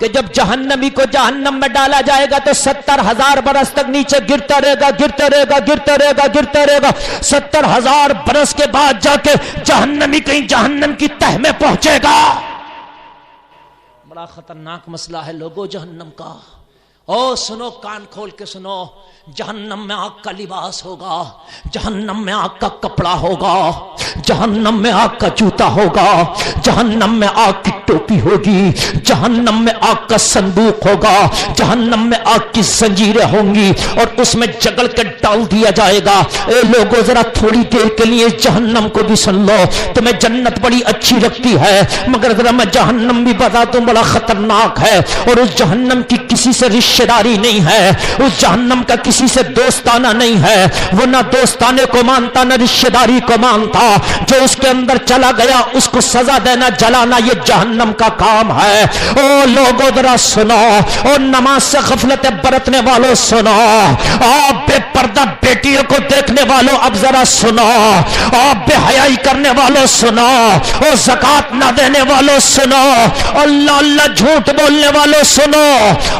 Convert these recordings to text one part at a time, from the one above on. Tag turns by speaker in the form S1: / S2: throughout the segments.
S1: کہ جب جہنمی کو جہنم میں ڈالا جائے گا تو 70,000 برس تک نیچے گرتا رہے گا، گرتا رہے گا، گرتا رہے گا، گرتا رہے گا۔ 70,000 برس کے بعد جا کے جہنمی کہیں جہنم کی تہ میں پہنچے گا۔ بڑا خطرناک مسئلہ ہے لوگوں جہنم کا۔ او سنو، کان کھول کے سنو، جہنم میں آگ کا لباس ہوگا، جہنم میں آگ کا کپڑا ہوگا، جہنم میں آگ کا جوتا ہوگا، جہنم میں آگ کی ٹوپی ہوگی، جہنم میں آگ کا صندوق ہوگا، جہنم میں آگ کی زنجیریں ہوں گی اور اس میں جگڑ کے ڈال دیا جائے گا۔ اے لوگوں ذرا تھوڑی دیر کے لیے جہنم کو بھی سن لو۔ تمہیں جنت بڑی اچھی لگتی ہے مگر ذرا میں جہنم بھی بتا دوں بڑا خطرناک ہے، اور اس جہنم کی کسی سے رشتہ داری نہیں ہے، اس جہنم کا کسی سے دوستانہ نہیں ہے، وہ نہ دوستانے کو مانتا نہ رشتہ داری کو مانتا۔ جو اس کے اندر چلا گیا اس کو سزا دینا، جلانا، یہ جہنم کا کام ہے۔ او لوگوں ذرا سنو، اور نماز سے غفلت برتنے والوں سنو، اور بے پردہ بیٹیوں کو دیکھنے والوں اب ذرا سنو، اور بے حیائی کرنے والوں سنو، اور زکات نہ دینے والوں سنو، اللہ اللہ جھوٹ بولنے والوں سنو،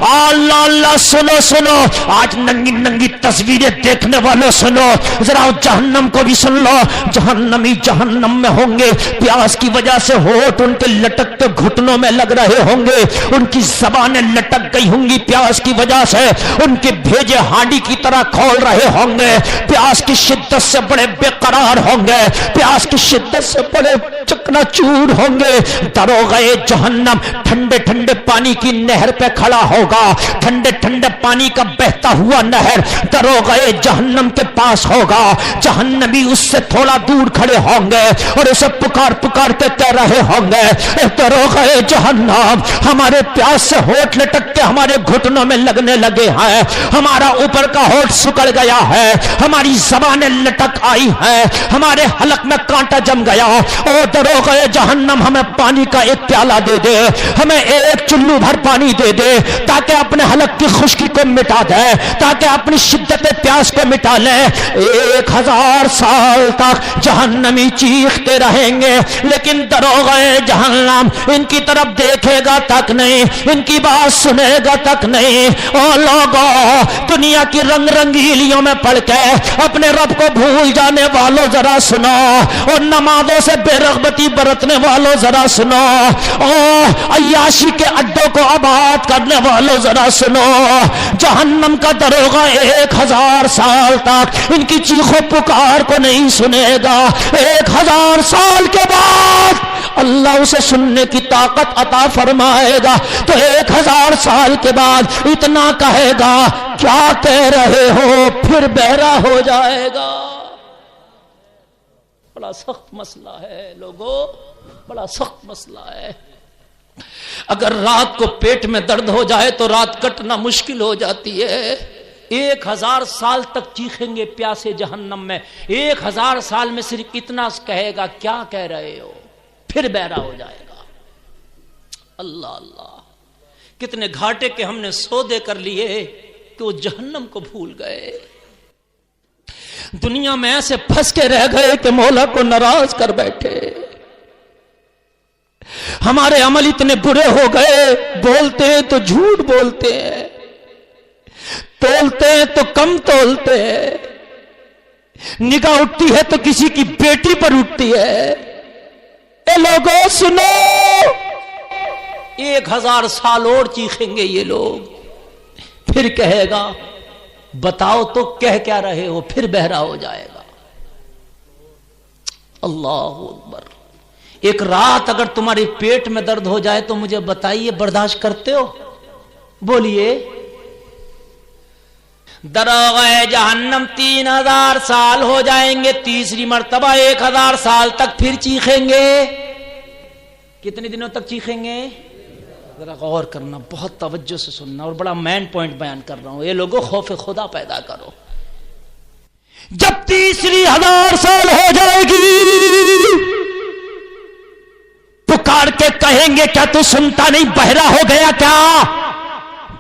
S1: اللہ اللہ سنو سنو، آج ننگی ننگی تصویریں دیکھنے والوں سنو، ذرا جہنم کو بھی سن لو۔ جہنمی جہنم میں ہوں گے، پیاس کی وجہ سے ہونٹ ان کے لٹکتے گھٹنوں میں لگ رہے ہوں گے، ان کی زبانیں لٹک گئی ہوں گی پیاس کی وجہ سے، ان کے بھیجے ہانڈی کی طرح کھول رہے ہوں گے، پیاس کی شدت سے بڑے بے قرار ہوں گے، پیاس کی شدت سے بڑے چکنا چور ہوں گے۔ دروغے جہنم ٹھنڈے ٹھنڈے پانی کی نہر پہ کھڑا ہوگا، ٹھنڈے ٹھنڈے پانی کا بہتا ہوا نہر دروغے جہنم کے پاس ہوگا، جہنمی اس سے تھوڑا دور کھڑے ہوں گے اور اسے پکار پکار کے کہہ رہے ہوں گے، اے دروغے جہنم، ہمارے پیاس سے ہونٹ لٹک کے ہمارے گھٹنوں میں لگنے لگے ہیں، ہمارا اوپر کا ہونٹ سکڑ گیا ہے، ہماری زبانیں لٹک آئی ہیں، ہمارے حلق میں کانٹا جم گیا، او دروغے جہنم ہمیں پانی کا ایک پیالہ دے دے، ہمیں ایک چلو بھر پانی دے دے تاکہ اپنے حلق کی خشکی کو مٹا دے، تاکہ اپنی شدت پیاس کو مٹا لے۔ 1000 سال تک جہنمی چیختے رہیں گے لیکن دروغے جہنم ان کی طرف دیکھے گا تک نہیں، ان کی بات سنے گا تک نہیں۔ او لوگوں، دنیا کی رنگ رنگیلیوں میں پڑھ کے اپنے رب کو بھول جانے والوں ذرا سنو، اور نمازوں سے بے رغبتی برتنے والوں ذرا سنو، او عیاشی کے اڈوں کو آباد کرنے والوں ذرا سنو، جہنم کا دروغہ 1000 سال تک ان کی چیخوں پکار کو نہیں سنے گا۔ 1000 سال کے بعد اللہ اسے سننے کی طاقت عطا فرمائے گا تو 1000 سال کے بعد اتنا کہے گا، کیا کہہ رہے ہو، پھر بہرا ہو جائے گا۔ بڑا سخت مسئلہ ہے لوگوں، بڑا سخت مسئلہ ہے۔ اگر رات کو پیٹ میں درد ہو جائے تو رات کٹنا مشکل ہو جاتی ہے۔ 1000 سال تک چیخیں گے پیاسے جہنم میں، 1000 سال میں صرف اتنا کہے گا، کیا کہہ رہے ہو، پھر بہرا ہو جائے گا۔ اللہ اللہ، کتنے گھاٹے کے ہم نے سودے کر لیے کہ وہ جہنم کو بھول گئے، دنیا میں ایسے پھنس کے رہ گئے کہ مولا کو ناراض کر بیٹھے۔ ہمارے عمل اتنے برے ہو گئے، بولتے ہیں تو جھوٹ بولتے ہیں، تولتے ہیں تو کم تولتے ہیں، نگاہ اٹھتی ہے تو کسی کی بیٹی پر اٹھتی ہے۔ اے لوگوں سنو، 1000 سال اور چیخیں گے یہ لوگ، پھر کہے گا بتاؤ تو کہہ کیا رہے ہو، پھر بہرا ہو جائے گا۔ اللہ اکبر۔ ایک رات اگر تمہارے پیٹ میں درد ہو جائے تو مجھے بتائیے، برداشت کرتے ہو؟ بولیے۔ دروغے جہنم 3000 سال ہو جائیں گے، تیسری مرتبہ 1000 سال تک پھر چیخیں گے۔ کتنے دنوں تک چیخیں گے؟ ذرا غور کرنا، بہت توجہ سے سننا، اور بڑا مین پوائنٹ بیان کر رہا ہوں۔ یہ لوگوں خوف خدا پیدا کرو۔ جب تیسری 1000 سال ہو جائے گی، پکار کے کہیں گے کیا تو سنتا نہیں، بہرا ہو گیا کیا؟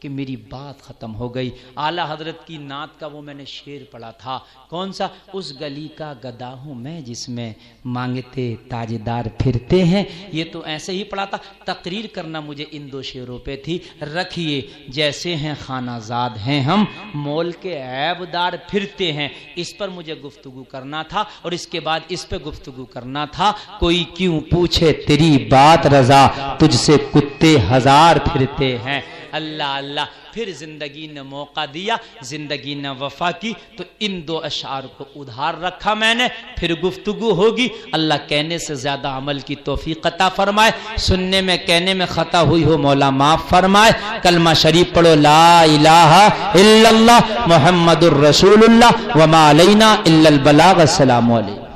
S2: کہ میری بات ختم ہو گئی۔ اعلیٰ حضرت کی نعت کا وہ میں نے شعر پڑھا تھا، کون سا؟ اس گلی کا گدا ہوں میں جس میں مانگتے تاجدار پھرتے ہیں، یہ تو ایسے ہی پڑھا تھا۔ تقریر کرنا مجھے ان دو شعروں پہ تھی۔ رکھیے جیسے ہیں خانہ زاد ہیں ہم، مول کے عیب دار پھرتے ہیں، اس پر مجھے گفتگو کرنا تھا، اور اس کے بعد اس پہ گفتگو کرنا تھا۔ کوئی کیوں پوچھے تیری بات رضا، تجھ سے کتے ہزار پھرتے ہیں۔ اللہ اللہ، پھر زندگی نے موقع دیا، زندگی نے وفا کی، تو ان دو اشعار کو ادھار رکھا میں نے۔ پھر گفتگو ہوگی، اللہ کہنے سے زیادہ عمل کی توفیق عطا فرمائے، سننے میں کہنے میں خطا ہوئی ہو مولا معاف فرمائے۔ کلمہ شریف پڑھو، لا الہ الا اللہ محمد الرسول اللہ وما علینا الا البلاغ۔ السلام علیکم۔